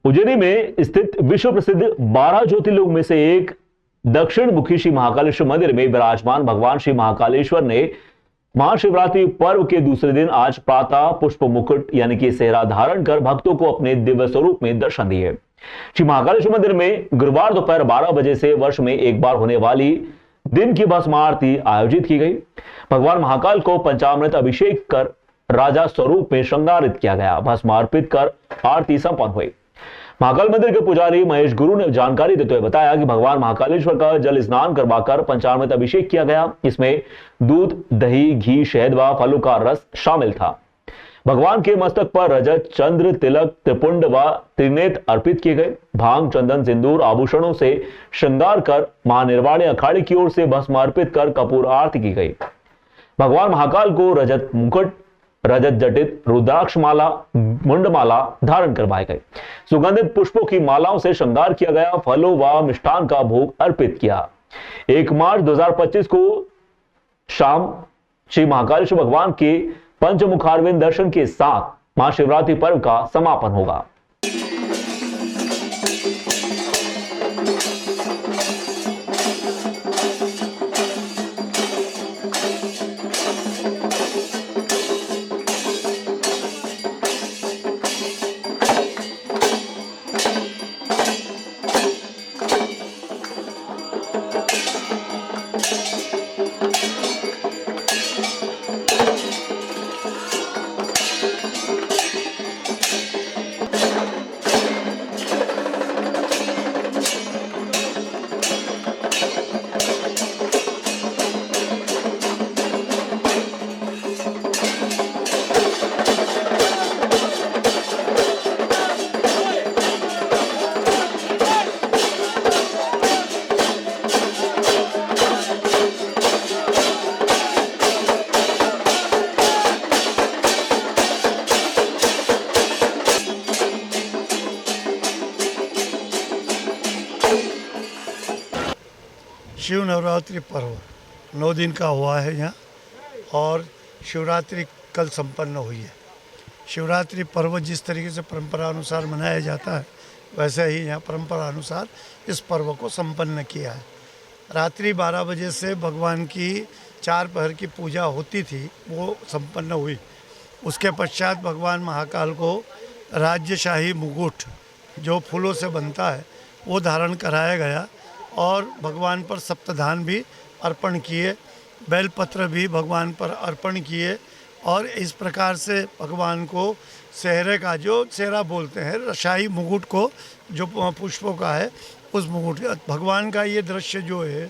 उज्जैनी में स्थित विश्व प्रसिद्ध 12 ज्योतिर्लिंग में से एक दक्षिण मुखी श्री महाकालेश्वर मंदिर में विराजमान भगवान श्री महाकालेश्वर ने महाशिवरात्रि पर्व के दूसरे दिन आज प्रातः पुष्प मुकुट यानी कि सेहरा धारण कर भक्तों को अपने दिव्य स्वरूप में दर्शन दिए। श्री महाकालेश्वर मंदिर में गुरुवार दोपहर 12 बजे से वर्ष में एक बार होने वाली दिन की भस्म आरती आयोजित की गई। भगवान महाकाल को पंचामृत अभिषेक कर राजा स्वरूप में श्रृंगारित किया गया। भस्म अर्पित कर आरती संपन्न हुई। महाकाल मंदिर के पुजारी महेश गुरु ने जानकारी देते हुए बताया कि भगवान महाकालेश्वर का जल स्नान करवाकर पंचामृत अभिषेक किया गया। इसमें दूध, दही, घी, शहद व फलों का रस शामिल था। भगवान के मस्तक पर रजत, चंद्र, तिलक, त्रिपुंड व त्रिनेत्र अर्पित किए गए। भांग, चंदन, सिंदूर, आभूषणों से श्रृंगार कर महानिर्वाणी अखाड़े की ओर से भस्म अर्पित कर कपूर आरती की गई। भगवान महाकाल को रजत मुकुट, रजत जटित रुद्राक्ष माला, मुंडमाला धारण करवाए गए। सुगंधित पुष्पों की मालाओं से श्रृंगार किया गया। फलों व मिष्ठान का भोग अर्पित किया। 1 मार्च 2025 को शाम श्री महाकालेश्वर भगवान के पंचमुखारविंद दर्शन के साथ महाशिवरात्रि पर्व का समापन होगा। शिव नवरात्रि पर्व 9 दिन का हुआ है यहाँ और शिवरात्रि कल संपन्न हुई है। शिवरात्रि पर्व जिस तरीके से परंपरा अनुसार मनाया जाता है वैसे ही यहाँ परंपरा अनुसार इस पर्व को संपन्न किया है। रात्रि 12 बजे से भगवान की 4 पहर की पूजा होती थी, वो संपन्न हुई। उसके पश्चात भगवान महाकाल को राज्यशाही मुकुट जो फूलों से बनता है वो धारण कराया गया और भगवान पर सप्तधान भी अर्पण किए, बेलपत्र भी भगवान पर अर्पण किए और इस प्रकार से भगवान को सेहरे का जो सेहरा बोलते हैं, शाही मुकुट को जो पुष्पों का है उस मुकुट भगवान का ये दृश्य जो है,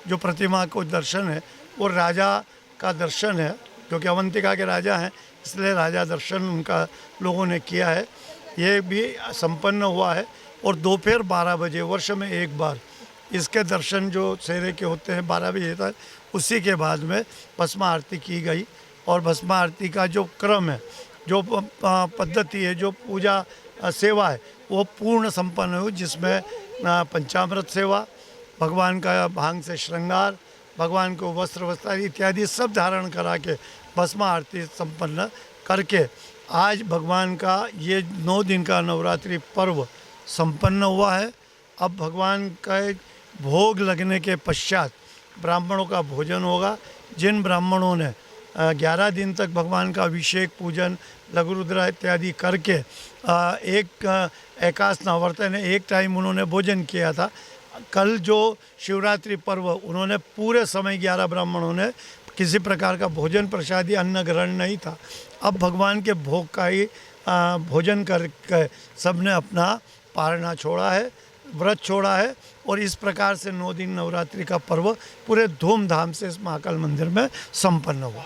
जो प्रतिमा को दर्शन है वो राजा का दर्शन है, क्योंकि अवंतिका के राजा हैं इसलिए राजा दर्शन उनका लोगों ने किया है। ये भी संपन्न हुआ है और दोपहर 12 बजे वर्ष में एक बार इसके दर्शन जो सेहरे के होते हैं 12 बजे तक, उसी के बाद में भस्म आरती की गई और भस्म आरती का जो क्रम है, जो पद्धति है, जो पूजा सेवा है वो पूर्ण संपन्न हुई, जिसमें पंचामृत सेवा, भगवान का भांग से श्रृंगार, भगवान को वस्त्र वस्त्र इत्यादि सब धारण करा के भस्म आरती संपन्न करके आज भगवान का ये 9 दिन का नवरात्रि पर्व संपन्न हुआ है। अब भगवान का भोग लगने के पश्चात ब्राह्मणों का भोजन होगा। जिन ब्राह्मणों ने 11 दिन तक भगवान का अभिषेक, पूजन, लघु रुद्रा इत्यादि करके एक एकादश नवरात्र ने एक टाइम उन्होंने भोजन किया था। कल जो शिवरात्रि पर्व उन्होंने पूरे समय 11 ब्राह्मणों ने किसी प्रकार का भोजन प्रसादी अन्न ग्रहण नहीं था। अब भगवान के भोग का ही भोजन करके सबने अपना पारना छोड़ा है, व्रत छोड़ा है और इस प्रकार से 9 दिन नवरात्रि का पर्व पूरे धूमधाम से इस महाकाल मंदिर में संपन्न हुआ।